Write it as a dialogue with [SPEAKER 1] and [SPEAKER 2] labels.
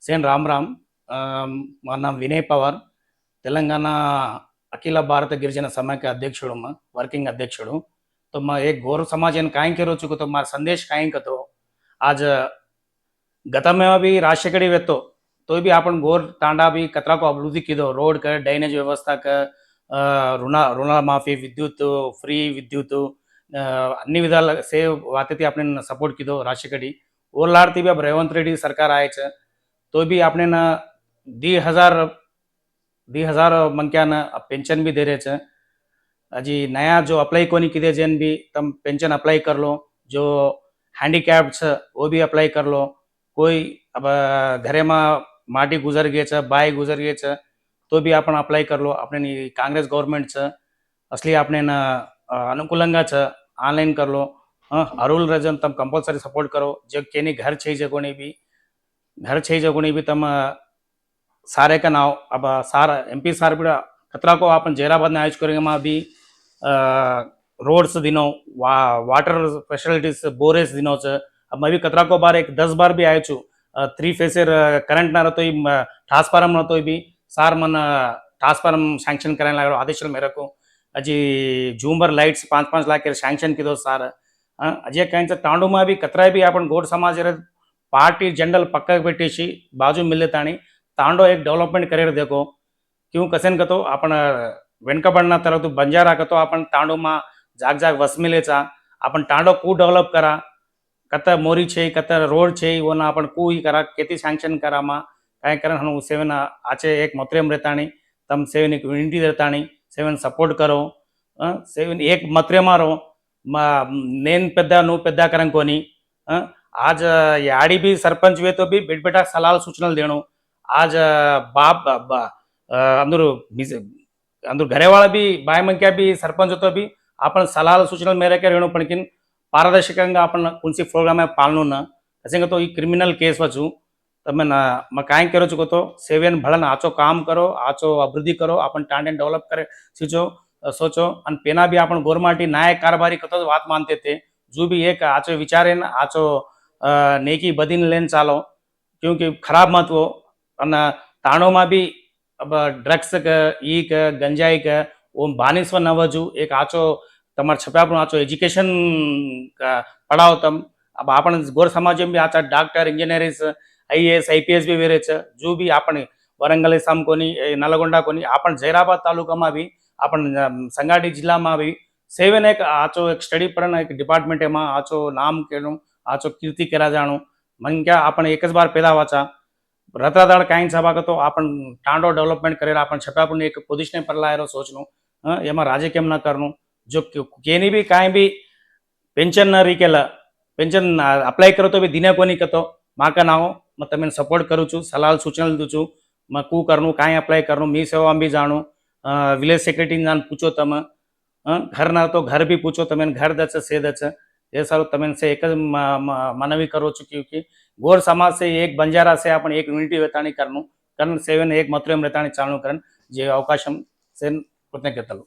[SPEAKER 1] సేన్ राम राम మా నాम विनय पवार తెలంగాణ అఖిల భారత గిరిజన సమాఖ్య అధ్యక్షుడు वर्किंग अध्यक्षुడు तो मैं एक गौर समाज कायं करो चुको तो मार संदेश कायं कतो आज गत में भी राष्ट्रकड़ी वेतो तो भी आपण गोर तांडा भी कतरा को अभिवृद्धि कीधो रोड का ड्रेनेज व्यवस्था का ऋण माफी विद्युत फ्री विद्युत अन्नी विधाल से वाते आपने सपोर्ट कीधो राष्ट्रकड़ी ओरलाड़ती भी अब रेवंत रेड्डी सरकार आए तो भी आपने न 2000 मंक्या न पेंशन भी दे रहे थे अजी नया जो अप्लाई कोनी कीधे जेन भी तम पेंशन अप्लाई कर लो जो हैंडीकैप्ड है वो भी अप्लाई कर लो कोई अब घरे में माटी गुजर गए छे बाय गुजर गए छे तो भी अपन अप्लाई कर लो अपने कांग्रेस गवर्नमेंट छे असली आपने न अनुकूलंगा छे ऑनलाइन कर लो अरूल रजन तम कंपलसरी सपोर्ट करो जब केनी घर छे जगोनी भी घर छे जगोनी भी तम सारे का नाव अब सारा एमपी सार भी खतरा को अपन जैराबाद में आयोज करेंगे भी रोड्स दिनों वाटर फैसिलिटीज बोरेस दिनों से अब मैं भी कतरा को बार एक 10 बार भी आयो छू 3 फेसर करंट ना रहते ट्रांसफार्म रहते भी सार मन ट्रांसफार्म सैंक्शन कराने लगा आदेश मेरे को अजी झूमर लाइट्स 5-5 लाख के सैंक्शन की दो सार अजय कहीं तांडू में भी कतरा भी अपन गोड समाज पार्टी जनरल पक्क पेटी बाजू मिले ताणी तांडो एक डेवलपमेंट करियर देखो क्यों कसेन कतो आपण वेनकबड़ना तरह बंजारा कतो आपण तांडो में जाग जाग वसमिलेचा आपण तांडो कू डेवलप करा कत मोरी छे कत रोड छे वो ना आपण कू ही करा केती सैंक्शन करा मा काय करन हनु सेवन आचे एक मतरेम रहतानी तम सेवन एक विनती रहतानी सेवन सपोर्ट करो सेवन एक मतरे मारो नेन पेद्दा नु पेद्दा करन कोनी आज याड़ी भी सरपंच वे तो भी बेट बेटा सलाह सूचना देणो आज बाप अंदर अंदर घरे वाला भी बाय मंक्या भी सरपंच होतो भी आपण सलाह सूचना मेरे के रेणु पण किन पारदर्शकंगा आपण कोणसी प्रोग्राम में पालनो न असे तो ई क्रिमिनल केस वचू तमे ना म काय करो चुको तो सेवन भलन आचो काम करो आचो अभिवृद्धि करो आपण टांडे डेवलप करे सीचो सोचो अन पेना भी आपण गोरमाटी न्याय कारभारी कतो बात मानते थे जो भी एक आचो विचारे न आचो नेकी बदीन लेन चालो क्योंकि खराब मत वो अन ताणो में भी अब ड्रग्स का ई का गंजाई का वो बानिस्व न वजू एक आचो तमार छपापण आचो एज्युकेशन का पढ़ाओ तम अब आपण गोर समाज में भी आचा डॉक्टर इंजीनियरिंग IAS IPS भी वेरे छे जो भी आपण वरंगल साम कोनी नलगोंडा कोनी आपण जैराबाद तालुका में भी आपण संगाडी जिला में भी सेवन एक आचो एक स्टडी पढ़ना एक डिपार्टमेंट में आचो नाम केणु आचो कीर्ति करा जाणु मन क्या आपण एक बार पैदा वाचा रतादाड़ काई सभा तो आपण टांडो डेवलपमेंट करे आपण छपापण एक पोजिशन पर लायरो सोचनु एमा राजे केम न करनु जो केनी भी काई भी पेंशन न रिकेला पेंशन अप्लाई करो तो भी दिने कोनी कतो माका नाओ मैं तमें सपोर्ट करूँ छू सलाह सूचना दू छू मैं कू करनु काई अप्लाई करनु मी सेवा भी जाणु विलेज सेक्रेटरी जान पूछो तम घर ना तो घर भी पूछो तमें घर दच से दच ये सारू तमें से एक मनवी करो छू क्योंकि गोर समाज से एक बंजारा से अपन एक यूनिटी वेताणी करनु करण सेवन एक मतरेम रेताणी चालू करन जे अवकाशम से कृतज्ञतलु।